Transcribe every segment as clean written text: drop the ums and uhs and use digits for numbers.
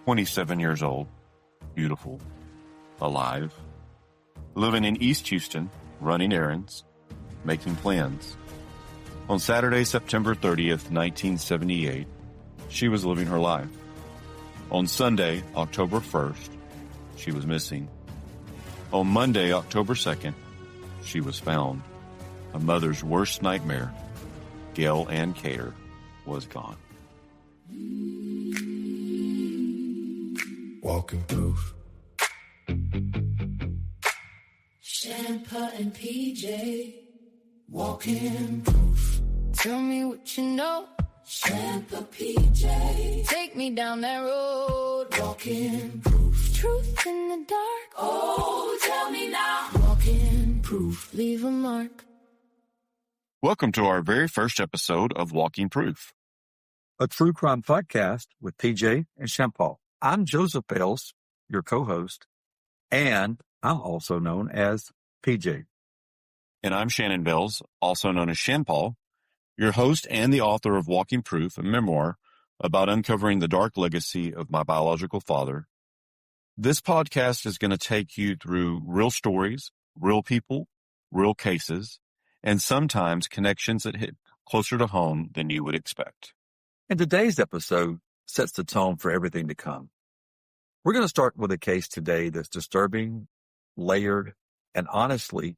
27 years old, beautiful, alive, living in East Houston, running errands, making plans. On Saturday, September 30th, 1978, she was living her life. On Sunday, October 1st, she was missing. On Monday, October 2nd, she was found. A mother's worst nightmare, Gayle Anne Cater, was gone. Walking proof. ShanPa and PJ, Walking proof. tell me what you know. ShanPa, PJ, take me down that road. Walking proof. Truth in the dark, oh, tell me now. Walking proof. Leave a mark. Welcome to our very first episode of Walking Proof, a true crime podcast with PJ and ShanPa. I'm Joseph Bales, your co-host, and I'm also known as PJ. and I'm Shannon Bells, also known as ShanPa, your host and the author of Walking Proof, a memoir about uncovering the dark legacy of my biological father. This podcast is going to take you through real stories, real people, real cases, and sometimes connections that hit closer to home than you would expect. And today's episode sets the tone for everything to come. We're going to start with a case today that's disturbing, layered, and honestly,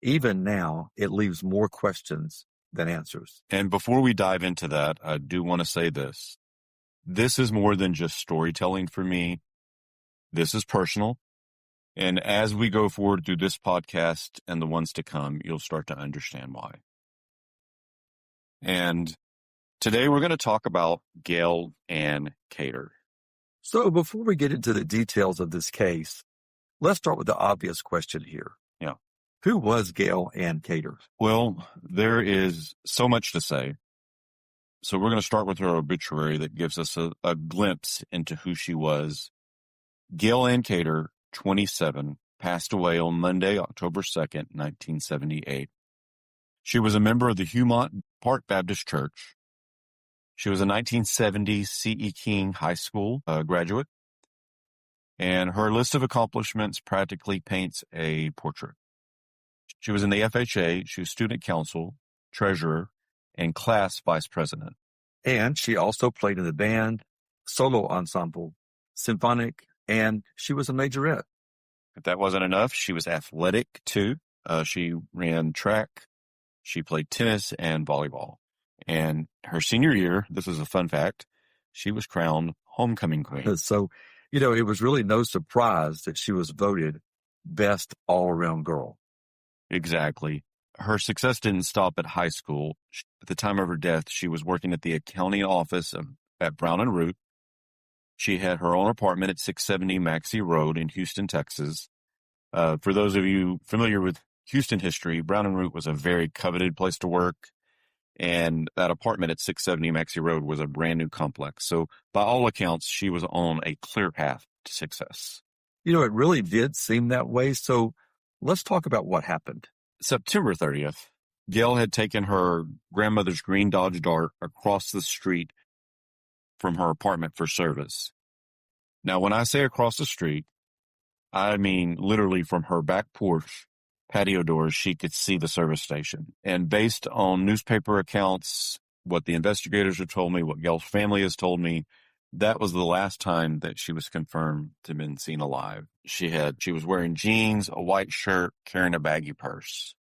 even now, it leaves more questions than answers. And before we dive into that, I do want to say this. This is more than just storytelling for me. This is personal. And as we go forward through this podcast and the ones to come, you'll start to understand why. And today we're going to talk about Gayle Anne Cater. So before we get into the details of this case, let's start with the obvious question here. Yeah. Who was Gayle Anne Cater? Well, there is so much to say. So we're going to start with her obituary that gives us a glimpse into who she was. Gayle Anne Cater, 27, passed away on Monday, October 2nd, 1978. She was a member of the Huemont Park Baptist Church. She was a 1970 C.E. King High School graduate, and her list of accomplishments practically paints a portrait. She was in the FHA, she was student council, treasurer, and class vice president. And she also played in the band, solo ensemble, symphonic, and she was a majorette. If that wasn't enough, she was athletic too. She ran track, she played tennis and volleyball. And her senior year, this is a fun fact, she was crowned homecoming queen. So, it was really no surprise that she was voted best all-around girl. Exactly. Her success didn't stop at high school. At the time of her death, she was working at the accounting office at Brown and Root. She had her own apartment at 670 Maxey Road in Houston, Texas. For those of you familiar with Houston history, Brown and Root was a very coveted place to work. And that apartment at 670 Maxey Road was a brand new complex. So by all accounts, she was on a clear path to success. It really did seem that way. So let's talk about what happened. September 30th, Gayle had taken her grandmother's green Dodge Dart across the street from her apartment for service. Now, when I say across the street, I mean literally from her back porch patio doors, she could see the service station. And based on newspaper accounts, what the investigators have told me, what Gayle's family has told me, that was the last time that she was confirmed to have been seen alive. She was wearing jeans, a white shirt, carrying a baggy purse.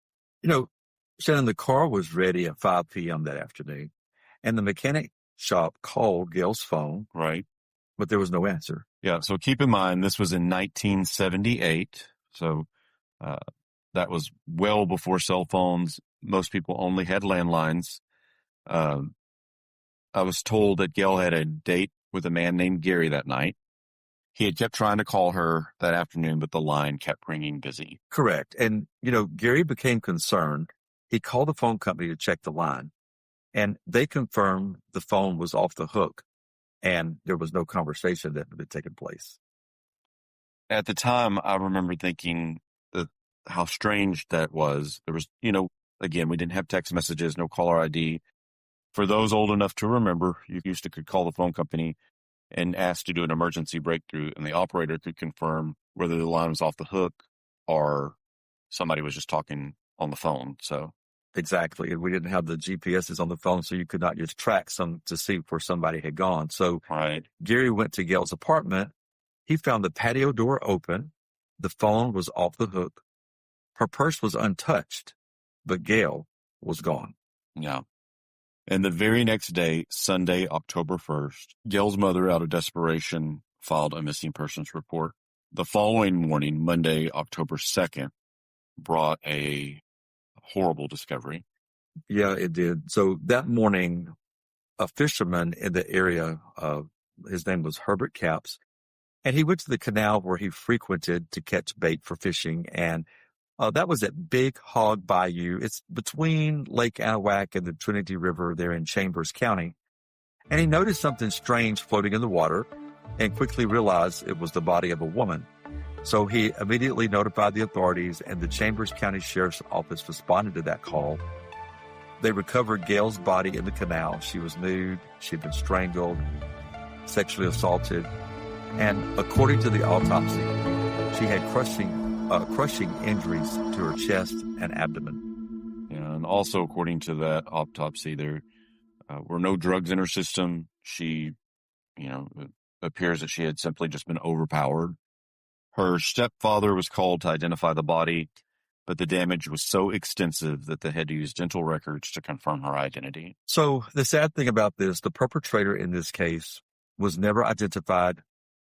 Shannon, the car was ready at 5 p.m. that afternoon, and the mechanic shop called Gayle's phone. Right. But there was no answer. Yeah, so keep in mind, this was in 1978, so that was well before cell phones. Most people only had landlines. I was told that Gayle had a date with a man named Gary that night. He had kept trying to call her that afternoon, but the line kept ringing busy. Correct. And, Gary became concerned. He called the phone company to check the line, and they confirmed the phone was off the hook, and there was no conversation that had taken place. At the time, I remember thinking how strange that was. There was, again, we didn't have text messages, no caller ID. For those old enough to remember, you could call the phone company and asked to do an emergency breakthrough, and the operator could confirm whether the line was off the hook or somebody was just talking on the phone. So exactly. And we didn't have the GPSs on the phone, so you could not just track some to see where somebody had gone. So right. Gary went to Gayle's apartment. He found the patio door open. The phone was off the hook. Her purse was untouched, but Gayle was gone. Yeah. And the very next day, Sunday, October 1st, Gayle's mother, out of desperation, filed a missing persons report. The following morning, Monday, October 2nd, brought a horrible discovery. Yeah, it did. So that morning, a fisherman in the area, his name was Herbert Capps, and he went to the canal where he frequented to catch bait for fishing. And that was at Big Hog Bayou. It's between Lake Anahuac and the Trinity River there in Chambers County. And he noticed something strange floating in the water and quickly realized it was the body of a woman. So he immediately notified the authorities, and the Chambers County Sheriff's Office responded to that call. They recovered Gayle's body in the canal. She was nude. She'd been strangled, sexually assaulted. And according to the autopsy, she had crushing injuries to her chest and abdomen. Yeah, and also according to that autopsy, there were no drugs in her system. She, it appears that she had simply just been overpowered. Her stepfather was called to identify the body, but the damage was so extensive that they had to use dental records to confirm her identity. So the sad thing about this, the perpetrator in this case was never identified,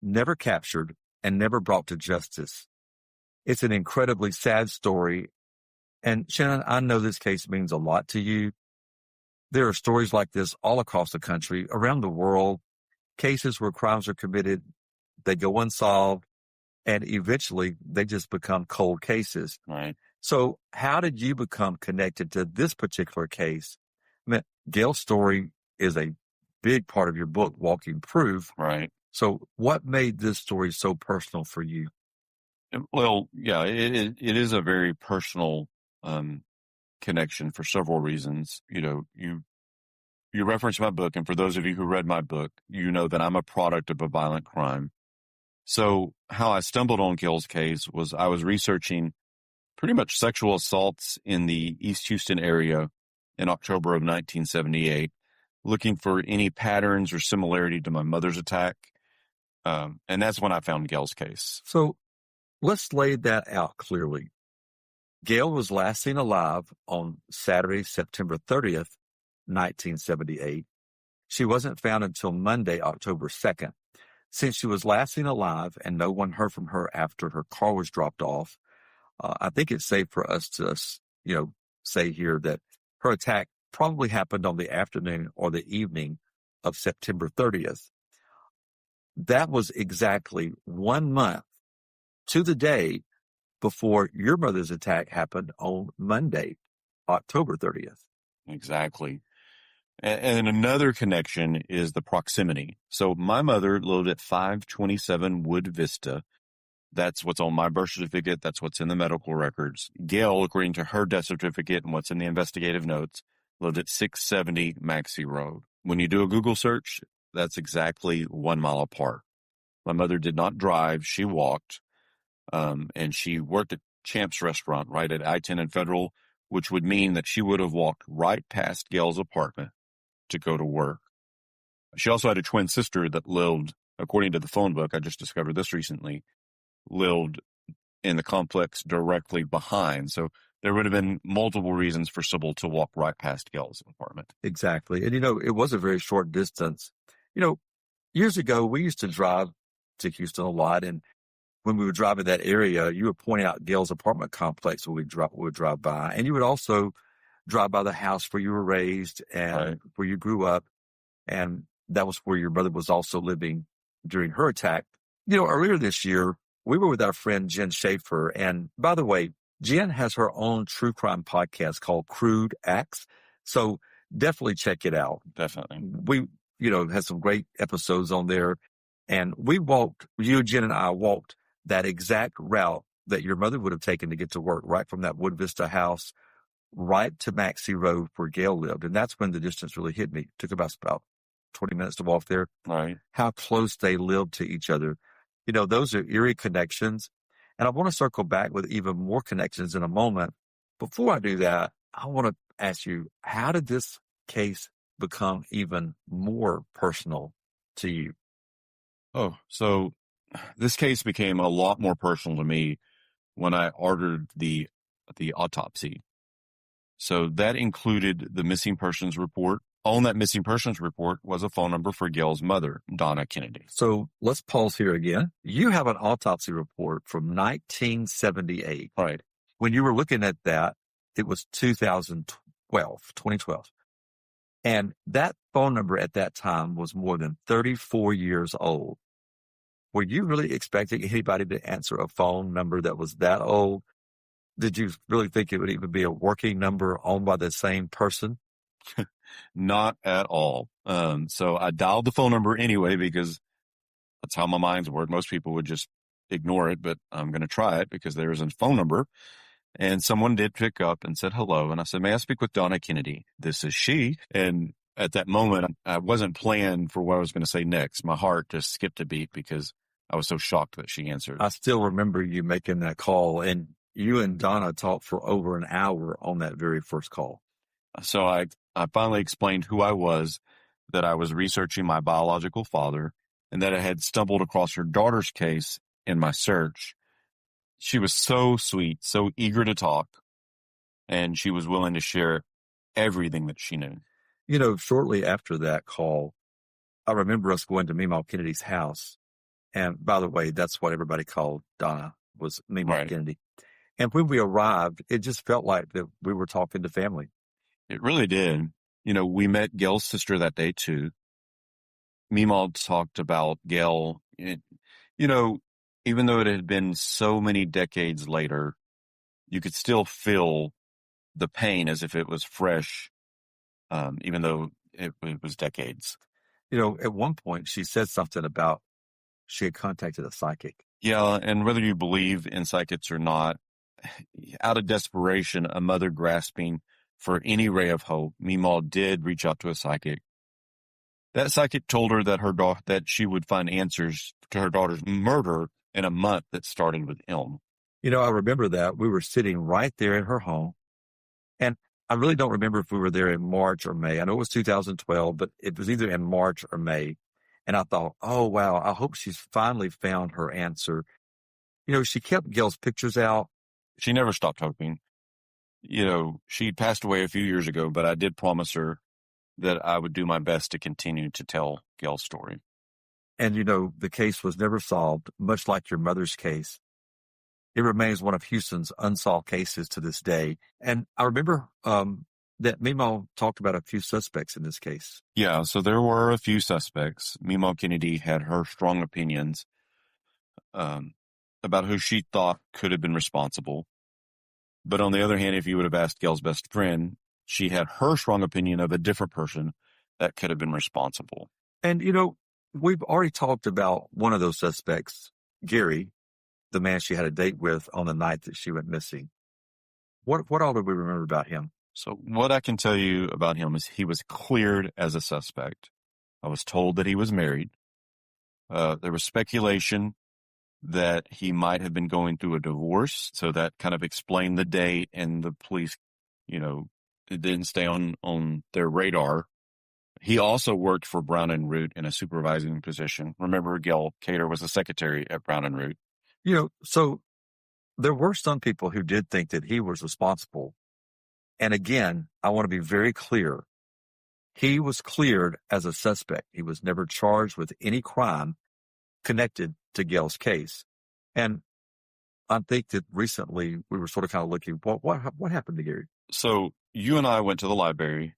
never captured, and never brought to justice. It's an incredibly sad story. And Shannon, I know this case means a lot to you. There are stories like this all across the country, around the world, cases where crimes are committed, they go unsolved, and eventually they just become cold cases. Right. So how did you become connected to this particular case? I mean, Gayle's story is a big part of your book, Walking Proof. Right. So what made this story so personal for you? Well, yeah, it is a very personal connection for several reasons. You referenced my book, and for those of you who read my book, you know that I'm a product of a violent crime. So how I stumbled on Gayle's case was I was researching pretty much sexual assaults in the East Houston area in October of 1978, looking for any patterns or similarity to my mother's attack. And that's when I found Gayle's case. So let's lay that out clearly. Gayle was last seen alive on Saturday, September 30th, 1978. She wasn't found until Monday, October 2nd. Since she was last seen alive and no one heard from her after her car was dropped off, I think it's safe for us to, say here that her attack probably happened on the afternoon or the evening of September 30th. That was exactly 1 month to the day before your mother's attack happened on Monday, October 30th. Exactly. And another connection is the proximity. So my mother lived at 527 Wood Vista. That's what's on my birth certificate. That's what's in the medical records. Gayle, according to her death certificate and what's in the investigative notes, lived at 670 Maxey Road. When you do a Google search, that's exactly 1 mile apart. My mother did not drive. She walked. And she worked at Champ's Restaurant right at I-10 and Federal, which would mean that she would have walked right past Gayle's apartment to go to work. She also had a twin sister that lived, according to the phone book, I just discovered this recently, lived in the complex directly behind. So there would have been multiple reasons for Sybil to walk right past Gayle's apartment. Exactly. And, it was a very short distance. Years ago, we used to drive to Houston a lot, and when we would drive in that area, you would point out Gayle's apartment complex when we would drive by. And you would also drive by the house where you were raised and where you grew up. And that was where your mother was also living during her attack. Earlier this year, we were with our friend Jen Schaefer. And by the way, Jen has her own true crime podcast called Crude Acts. So definitely check it out. Definitely. We, had some great episodes on there. And Jen and I walked that exact route that your mother would have taken to get to work, right from that Wood Vista house, right to Maxey Road where Gayle lived. And that's when the distance really hit me. It took about 20 minutes to walk there, Right. how close they lived to each other. Those are eerie connections. And I want to circle back with even more connections in a moment. Before I do that, I want to ask you, how did this case become even more personal to you? Oh, so this case became a lot more personal to me when I ordered the autopsy. So that included the missing persons report. On that missing persons report was a phone number for Gayle's mother, Donna Kennedy. So let's pause here again. You have an autopsy report from 1978. Right. When you were looking at that, it was 2012. And that phone number at that time was more than 34 years old. Were you really expecting anybody to answer a phone number that was that old? Did you really think it would even be a working number owned by the same person? Not at all. So I dialed the phone number anyway, because that's how my mind's worked. Most people would just ignore it, but I'm going to try it because there is a phone number. And someone did pick up and said hello. And I said, may I speak with Donna Kennedy? This is she. And at that moment, I wasn't planning for what I was going to say next. My heart just skipped a beat because I was so shocked that she answered. I still remember you making that call, and you and Donna talked for over an hour on that very first call. So I finally explained who I was, that I was researching my biological father, and that I had stumbled across her daughter's case in my search. She was so sweet, so eager to talk, and she was willing to share everything that she knew. Shortly after that call, I remember us going to Meemaw Kennedy's house. And by the way, that's what everybody called Donna, was Meemaw Right. Kennedy. And when we arrived, it just felt like that we were talking to family. It really did. We met Gayle's sister that day too. Meemaw talked about Gayle. Even though it had been so many decades later, you could still feel the pain as if it was fresh, even though it was decades. At one point, she said something about she had contacted a psychic. Yeah, and whether you believe in psychics or not, out of desperation, a mother grasping for any ray of hope, Meemaw did reach out to a psychic. That psychic told her that that she would find answers to her daughter's murder in a month that started with Elm. I remember that. We were sitting right there in her home. And I really don't remember if we were there in March or May. I know it was 2012, but it was either in March or May. And I thought, oh, wow, I hope she's finally found her answer. She kept Gayle's pictures out. She never stopped hoping. She passed away a few years ago, but I did promise her that I would do my best to continue to tell Gayle's story. And, the case was never solved, much like your mother's case. It remains one of Houston's unsolved cases to this day. And I remember that Meemaw talked about a few suspects in this case. Yeah, so there were a few suspects. Meemaw Kennedy had her strong opinions about who she thought could have been responsible. But on the other hand, if you would have asked Gayle's best friend, she had her strong opinion of a different person that could have been responsible. And, we've already talked about one of those suspects, Gary, the man she had a date with on the night that she went missing. What all do we remember about him? So what I can tell you about him is he was cleared as a suspect. I was told that he was married. There was speculation that he might have been going through a divorce, so that kind of explained the date, and the police, it didn't stay on their radar. He also worked for Brown and Root in a supervising position. Remember, Gayle Cater was the secretary at Brown and Root. So there were some people who did think that he was responsible. And again, I want to be very clear. He was cleared as a suspect. He was never charged with any crime connected to Gayle's case. And I think that recently we were sort of kind of looking, what happened to Gary? So you and I went to the library,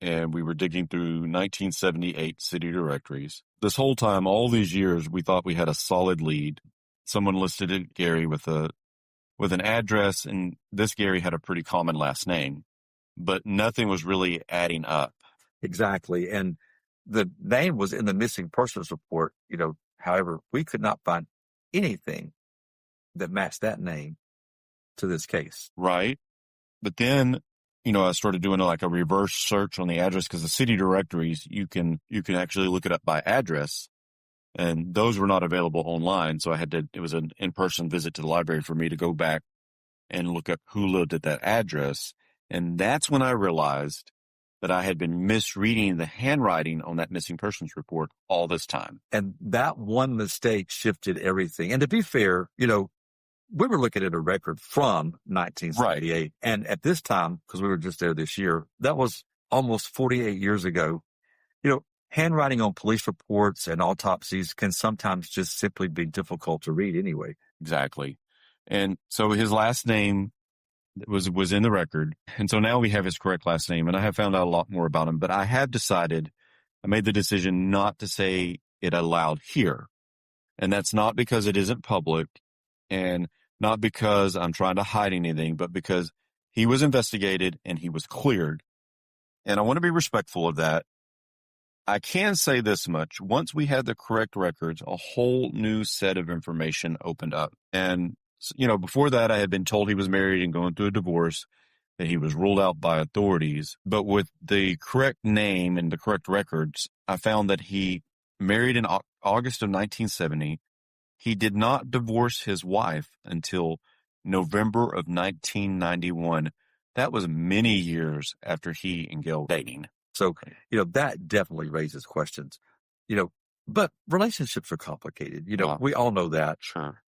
and we were digging through 1978 city directories. This whole time, all these years, we thought we had a solid lead. Someone listed Gary with an address, and this Gary had a pretty common last name, but nothing was really adding up. Exactly. And the name was in the missing persons report, however, we could not find anything that matched that name to this case. Right. But then I started doing like a reverse search on the address because the city directories, you can actually look it up by address, and those were not available online. So it was an in-person visit to the library for me to go back and look up who lived at that address. And that's when I realized that I had been misreading the handwriting on that missing persons report all this time. And that one mistake shifted everything. And to be fair, we were looking at a record from 1978. Right. And at this time, because we were just there this year, that was almost 48 years ago. Handwriting on police reports and autopsies can sometimes just simply be difficult to read anyway. Exactly. And so his last name was in the record. And so now we have his correct last name, and I have found out a lot more about him, but I made the decision not to say it aloud here. And that's not because it isn't public and not because I'm trying to hide anything, but because he was investigated and he was cleared. And I want to be respectful of that. I can say this much. Once we had the correct records, a whole new set of information opened up. And, before that, I had been told he was married and going through a divorce, that he was ruled out by authorities. But with the correct name and the correct records, I found that he married in August of 1970. He did not divorce his wife until November of 1991. That was many years after he and Gayle were dating. So, that definitely raises questions, but relationships are complicated. We all know that. Sure.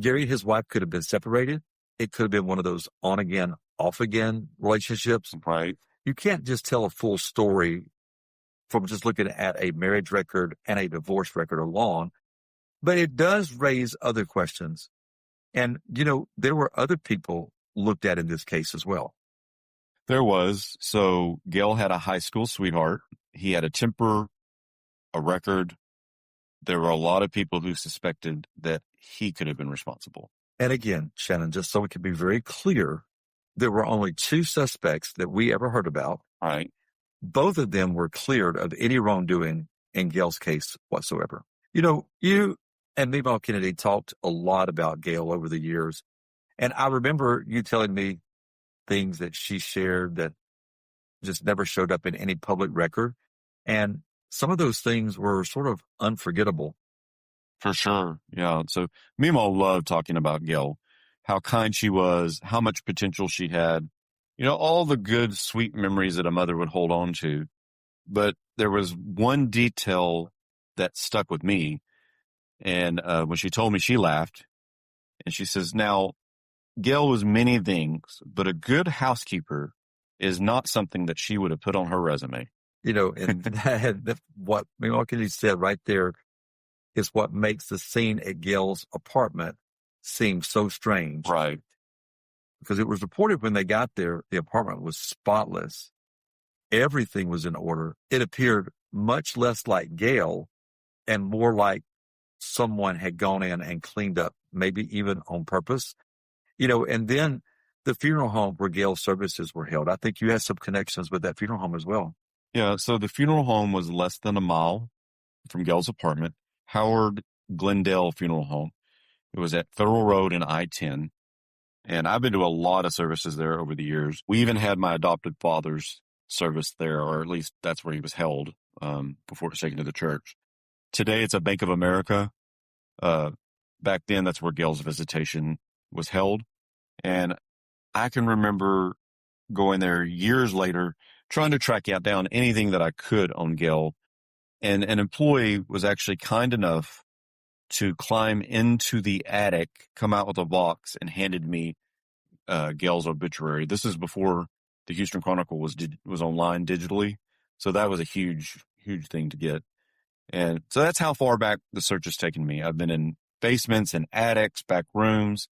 Gary and his wife could have been separated. It could have been one of those on again, off again relationships. Right. You can't just tell a full story from just looking at a marriage record and a divorce record alone, but it does raise other questions. And, there were other people looked at in this case as well. There was. So Gayle had a high school sweetheart. He had a temper, a record. There were a lot of people who suspected that he could have been responsible. And again, Shannon, just so we can be very clear, there were only 2 suspects that we ever heard about. All right. Both of them were cleared of any wrongdoing in Gayle's case whatsoever. You and Meemaw Kennedy talked a lot about Gayle over the years. And I remember you telling me things that she shared that just never showed up in any public record. And some of those things were sort of unforgettable. For sure. Yeah. So Meemaw loved talking about Gayle, how kind she was, how much potential she had, all the good, sweet memories that a mother would hold on to. But there was one detail that stuck with me. And when she told me, she laughed and she says, now, Gayle was many things, but a good housekeeper is not something that she would have put on her resume. And what Meemaw Kennedy said right there is what makes the scene at Gayle's apartment seem so strange. Right. Because it was reported when they got there, the apartment was spotless. Everything was in order. It appeared much less like Gayle and more like someone had gone in and cleaned up, maybe even on purpose. And then the funeral home where Gayle's services were held. I think you had some connections with that funeral home as well. Yeah. So the funeral home was less than a mile from Gayle's apartment, Howard Glendale Funeral Home. It was at Federal Road and I-10. And I've been to a lot of services there over the years. We even had my adopted father's service there, or at least that's where he was held before it was taken to the church. Today, it's a Bank of America. Back then, that's where Gayle's visitation was held. And I can remember going there years later, trying to track down anything that I could on Gayle. And an employee was actually kind enough to climb into the attic, come out with a box, and handed me Gayle's obituary. This is before the Houston Chronicle was online digitally. So that was a huge, huge thing to get. And so that's how far back the search has taken me. I've been in basements and attics, back rooms,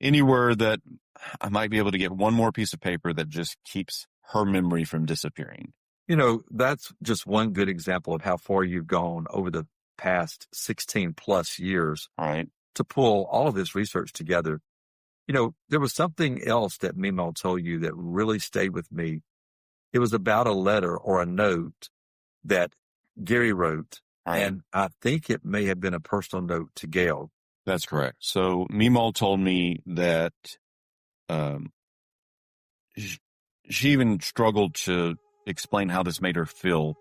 anywhere that I might be able to get one more piece of paper that just keeps her memory from disappearing. That's just one good example of how far you've gone over the past 16 plus years. All right. To pull all of this research together. There was something else that Meemaw told you that really stayed with me. It was about a letter or a note that Gary wrote, and I think it may have been a personal note to Gayle. That's correct. So Meemaw told me that she even struggled to explain how this made her feel.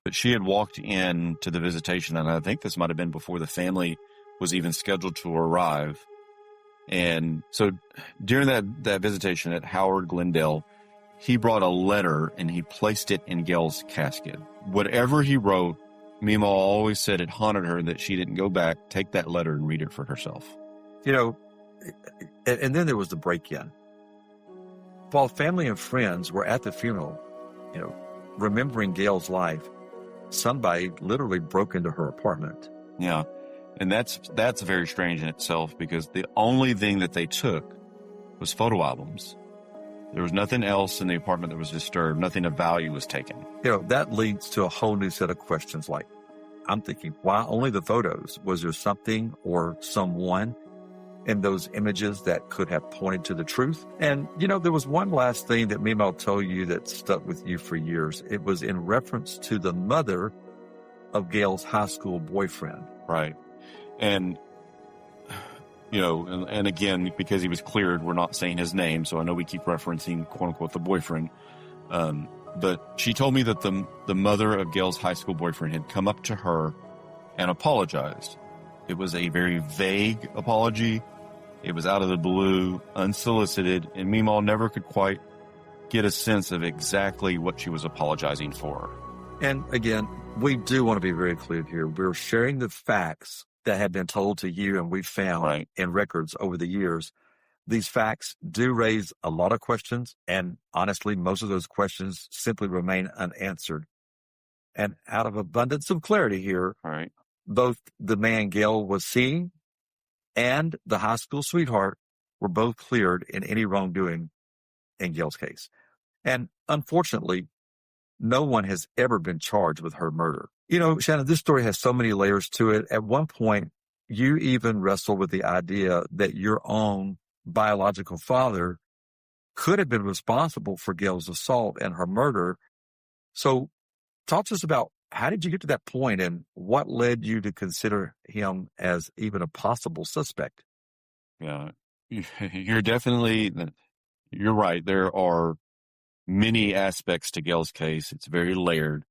But she had walked in to the visitation, and I think this might have been before the family was even scheduled to arrive. And so during that visitation at Howard Glendale, he brought a letter and he placed it in Gayle's casket. Whatever he wrote, Mima always said it haunted her that she didn't go back, take that letter, and read it for herself. You know, and then there was the break-in. While family and friends were at the funeral, you know, remembering Gayle's life, somebody literally broke into her apartment. Yeah. And that's very strange in itself, because the only thing that they took was photo albums. There was nothing else in the apartment that was disturbed. Nothing of value was taken. You know, that leads to a whole new set of questions. Like, I'm thinking, why only the photos? Was there something or someone in those images that could have pointed to the truth? And, you know, there was one last thing that Mima will tell you that stuck with you for years. It was in reference to the mother of Gayle's high school boyfriend. Right. And, you know, and again, because he was cleared, we're not saying his name, so I know we keep referencing, quote unquote, the boyfriend. But she told me that the mother of Gayle's high school boyfriend had come up to her and apologized. It was a very vague apology. It was out of the blue, unsolicited, and Mima never could quite get a sense of exactly what she was apologizing for. And again, we do want to be very clear here. We're sharing the facts that have been told to you and we've found in records over the years. These facts do raise a lot of questions, and honestly, most of those questions simply remain unanswered. And out of abundance of clarity here, both the man Gayle was seeing and the high school sweetheart were both cleared in any wrongdoing in Gayle's case. And unfortunately, no one has ever been charged with her murder. You know, Shannon, this story has so many layers to it. At one point, you even wrestled with the idea that your own biological father could have been responsible for Gayle's assault and her murder. So talk to us about, how did you get to that point, and what led you to consider him as even a possible suspect? Yeah, you're right. There are many aspects to Gayle's case. It's very layered.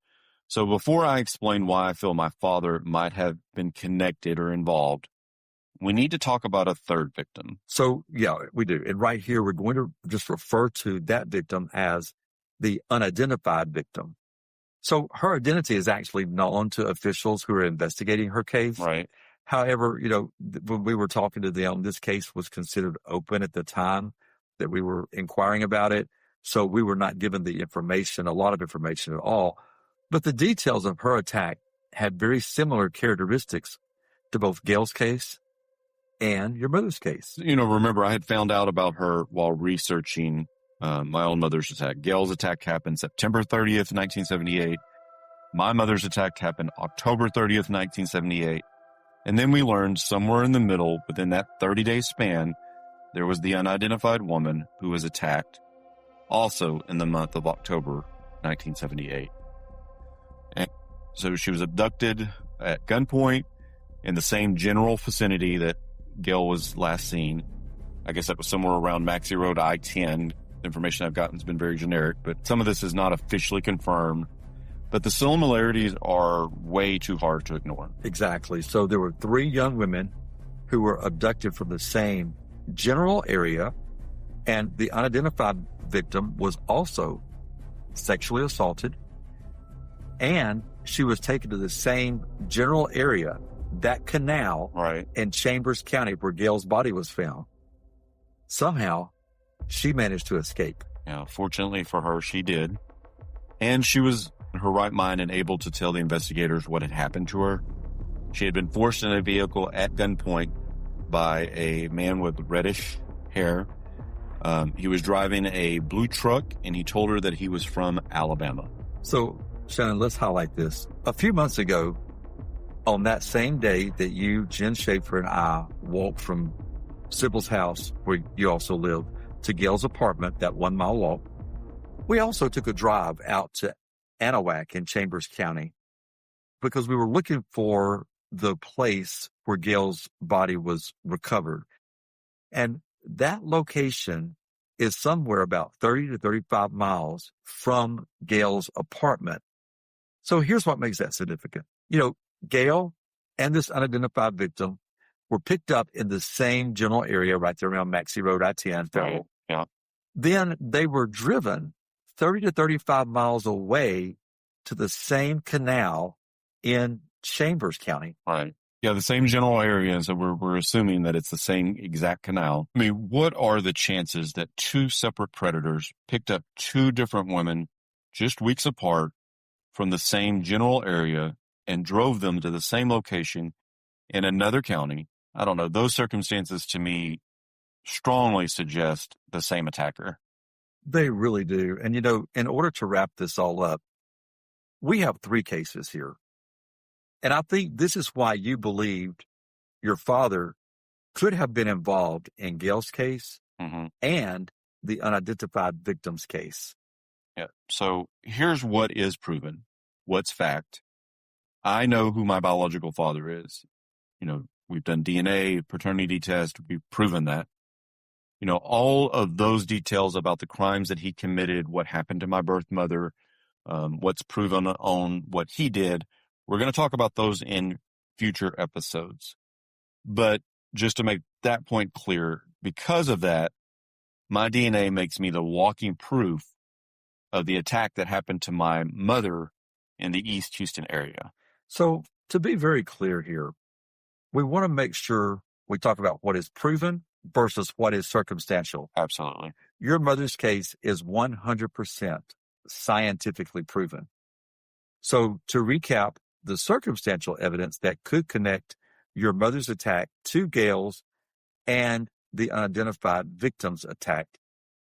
So before I explain why I feel my father might have been connected or involved, we need to talk about a third victim. So, yeah, we do. And right here, we're going to just refer to that victim as the unidentified victim. So her identity is actually known to officials who are investigating her case. Right. However, you know, when we were talking to them, this case was considered open at the time that we were inquiring about it. So we were not given the information, a lot of information at all. But the details of her attack had very similar characteristics to both Gayle's case and your mother's case. You know, remember, I had found out about her while researching my own mother's attack. Gayle's attack happened September 30th, 1978. My mother's attack happened October 30th, 1978. And then we learned somewhere in the middle, within that 30-day span, there was the unidentified woman who was attacked, also in the month of October 1978. And so she was abducted at gunpoint in the same general vicinity that Gayle was last seen. I guess that was somewhere around Maxey Road, I-10. The information I've gotten has been very generic, but some of this is not officially confirmed. But the similarities are way too hard to ignore. Exactly. So there were 3 young women who were abducted from the same general area, and the unidentified victim was also sexually assaulted, and she was taken to the same general area, that canal in Chambers County where Gayle's body was found. Somehow, she managed to escape. Yeah, fortunately for her, she did. And she was in her right mind and able to tell the investigators what had happened to her. She had been forced in a vehicle at gunpoint by a man with reddish hair. He was driving a blue truck, and he told her that he was from Alabama. So, Shannon, let's highlight this. A few months ago, on that same day that you, Jen Schaefer, and I walked from Sybil's house, where you also live, to Gayle's apartment, that 1 mile walk, we also took a drive out to Anahuac in Chambers County because we were looking for the place where Gayle's body was recovered. And that location is somewhere about 30 to 35 miles from Gayle's apartment. So here's what makes that significant. Gayle and this unidentified victim were picked up in the same general area right there around Maxey Road, I-10. Right. Yeah. Then they were driven 30 to 35 miles away to the same canal in Chambers County. Right. Yeah, the same general area. So we're assuming that it's the same exact canal. I mean, what are the chances that two separate predators picked up two different women just weeks apart from the same general area and drove them to the same location in another county? I don't know. Those circumstances to me strongly suggest the same attacker. They really do. And, in order to wrap this all up, we have 3 cases here. And I think this is why you believed your father could have been involved in Gayle's case and the unidentified victim's case. Yeah. So here's what is proven. What's fact. I know who my biological father is. We've done DNA, paternity test. We've proven that. All of those details about the crimes that he committed, what happened to my birth mother, what's proven on what he did. We're going to talk about those in future episodes. But just to make that point clear, because of that, my DNA makes me the walking proof of the attack that happened to my mother in the East Houston area. So to be very clear here, we want to make sure we talk about what is proven versus what is circumstantial. Absolutely. Your mother's case is 100% scientifically proven. So to recap, the circumstantial evidence that could connect your mother's attack to Gayle's and the unidentified victim's attack.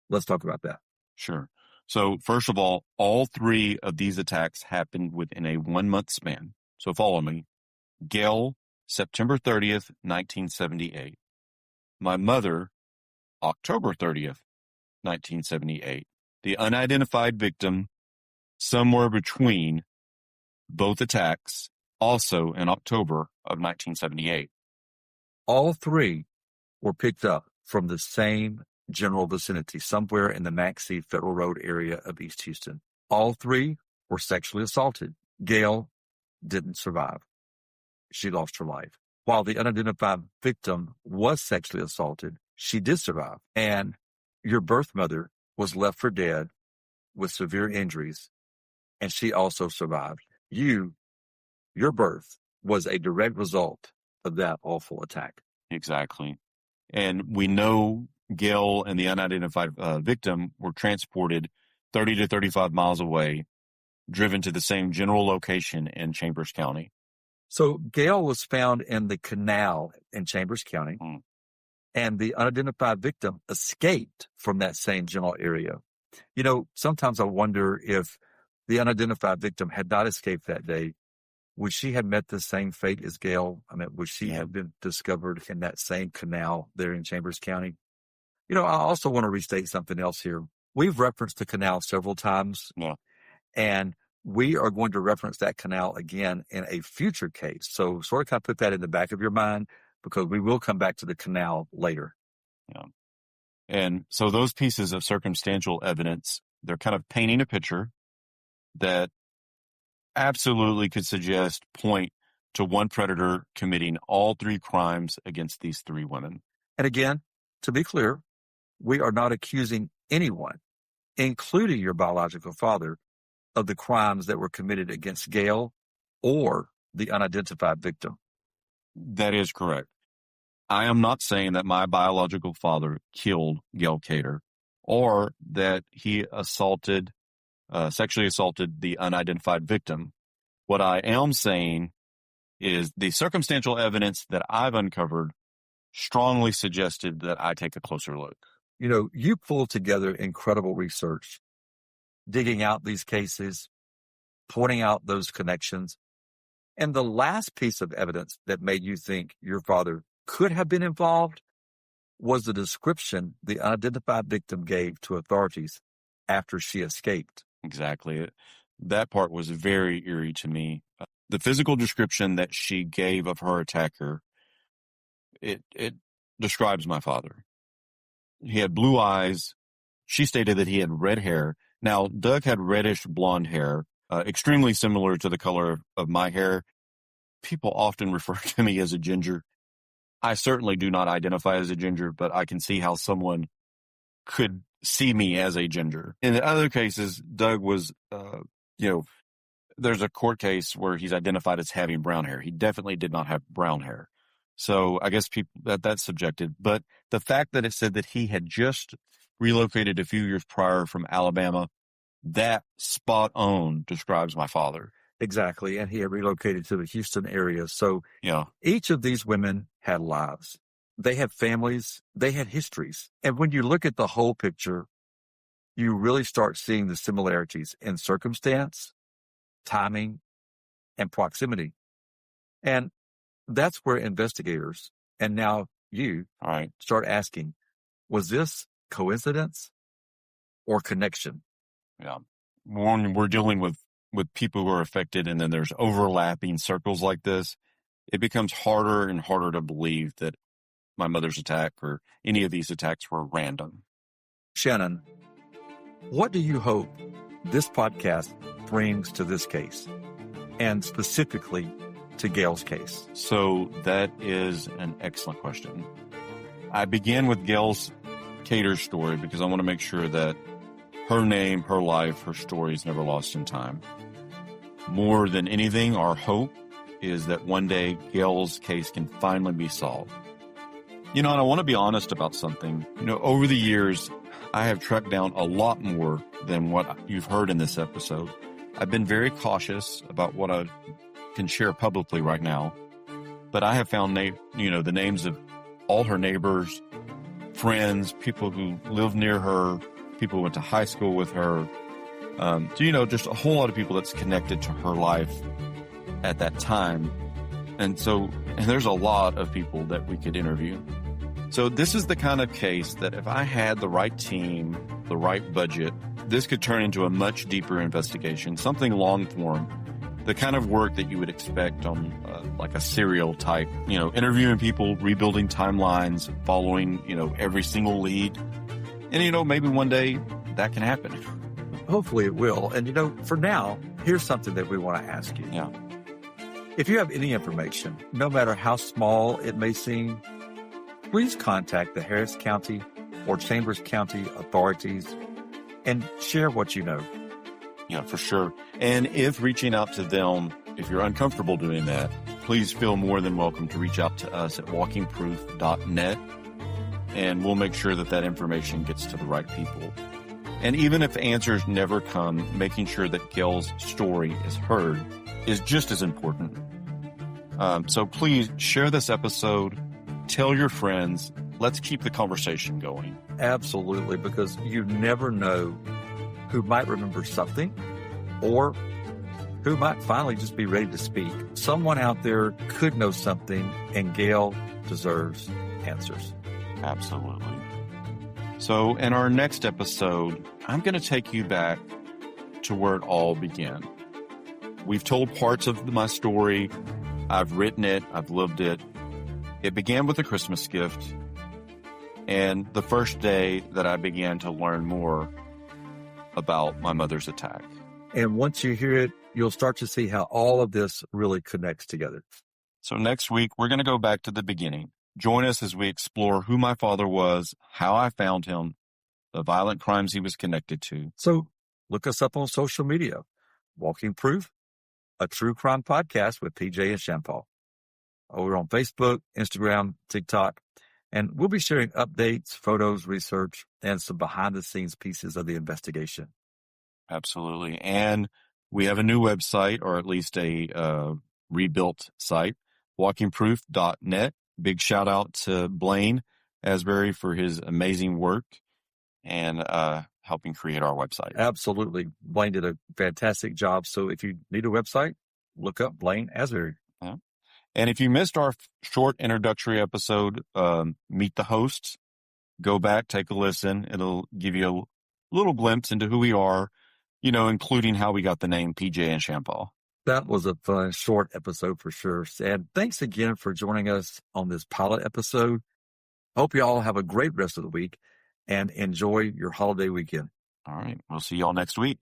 Let's talk about that. Sure. So first of all 3 of these attacks happened within a 1-month span. So follow me. Gayle, September 30th, 1978. My mother, October 30th, 1978. The unidentified victim, somewhere between both attacks, also in October of 1978. All 3 were picked up from the same general vicinity, somewhere in the Maxey Federal Road area of East Houston. All 3 were sexually assaulted. Gayle didn't survive. She lost her life. While the unidentified victim was sexually assaulted, she did survive. And your birth mother was left for dead with severe injuries, and she also survived. Your birth was a direct result of that awful attack. Exactly. And we know Gayle and the unidentified victim were transported 30 to 35 miles away, driven to the same general location in Chambers County. So Gayle was found in the canal in Chambers County, and the unidentified victim escaped from that same general area. Sometimes I wonder if the unidentified victim had not escaped that day, would she have met the same fate as Gayle? I mean, would she have been discovered in that same canal there in Chambers County? I also want to restate something else here. We've referenced the canal several times, and we are going to reference that canal again in a future case. So sort of kind of put that in the back of your mind, because we will come back to the canal later. Yeah. And so those pieces of circumstantial evidence, they're kind of painting a picture that absolutely could point to one predator committing all 3 crimes against these 3 women. And again, to be clear, we are not accusing anyone, including your biological father, of the crimes that were committed against Gayle or the unidentified victim. That is correct. I am not saying that my biological father killed Gayle Cater or that he sexually assaulted the unidentified victim. What I am saying is the circumstantial evidence that I've uncovered strongly suggested that I take a closer look. You pulled together incredible research, digging out these cases, pointing out those connections. And the last piece of evidence that made you think your father could have been involved was the description the unidentified victim gave to authorities after she escaped. Exactly. That part was very eerie to me. The physical description that she gave of her attacker, it describes my father. He had blue eyes, She stated that he had red hair. Now, Doug had reddish blonde hair, extremely similar to the color of my hair. People often refer to me as a ginger. I certainly do not identify as a ginger, but I can see how someone could see me as a ginger. In other cases, Doug was, there's a court case where he's identified as having brown hair. He definitely did not have brown hair. So I guess that's subjective. But the fact that it said that he had just relocated a few years prior from Alabama, that spot on describes my father. Exactly. And he had relocated to the Houston area. So Yeah. each of these women had lives. They had families. They had histories. And when you look at the whole picture, you really start seeing the similarities in circumstance, timing, and proximity. And that's where investigators, and now you, All right. start asking, was this coincidence or connection? Yeah. When we're dealing with people who are affected and then there's overlapping circles like this, it becomes harder and harder to believe that my mother's attack or any of these attacks were random. Shannon, what do you hope this podcast brings to this case, and specifically to Gayle's case? So that is an excellent question. I began with Gayle's Cater's story because I want to make sure that her name, her life, her story is never lost in time. More than anything, our hope is that one day Gayle's case can finally be solved. And I want to be honest about something. Over the years, I have tracked down a lot more than what you've heard in this episode. I've been very cautious about what I can share publicly right now, but I have found, the names of all her neighbors, friends, people who live near her, people who went to high school with her. Just a whole lot of people that's connected to her life at that time. And there's a lot of people that we could interview. So this is the kind of case that if I had the right team, the right budget, this could turn into a much deeper investigation, something long form, the kind of work that you would expect on like a serial type, interviewing people, rebuilding timelines, following, every single lead. And, maybe one day that can happen. Hopefully it will. And, for now, here's something that we want to ask you. Yeah. If you have any information, no matter how small it may seem, please contact the Harris County or Chambers County authorities and share what you know. Yeah, for sure. And if reaching out to them, if you're uncomfortable doing that, please feel more than welcome to reach out to us at walkingproof.net, and we'll make sure that information gets to the right people. And even if answers never come, making sure that Gayle's story is heard is just as important. So please share this episode, tell your friends, let's keep the conversation going. Absolutely, because you never know who might remember something or who might finally just be ready to speak. Someone out there could know something, and Gayle deserves answers. Absolutely. So in our next episode, I'm going to take you back to where it all began. We've told parts of my story. I've written it. I've lived it. It began with a Christmas gift and the first day that I began to learn more about my mother's attack. And once you hear it, you'll start to see how all of this really connects together. So next week, we're going to go back to the beginning. Join us as we explore who my father was, how I found him, the violent crimes he was connected to. So look us up on social media. Walking Proof, a true crime podcast with PJ and ShanPa. We're on Facebook, Instagram, TikTok, and we'll be sharing updates, photos, research, and some behind-the-scenes pieces of the investigation. Absolutely. And we have a new website, or at least a rebuilt site, walkingproof.net. Big shout out to Blaine Asbury for his amazing work and helping create our website. Absolutely. Blaine did a fantastic job. So if you need a website, look up Blaine Asbury. Yeah. And if you missed our short introductory episode, Meet the Hosts, go back, take a listen. It'll give you a little glimpse into who we are, including how we got the name PJ and ShanPa. That was a fun, short episode for sure. And thanks again for joining us on this pilot episode. Hope you all have a great rest of the week. and enjoy your holiday weekend. All right. We'll see y'all next week.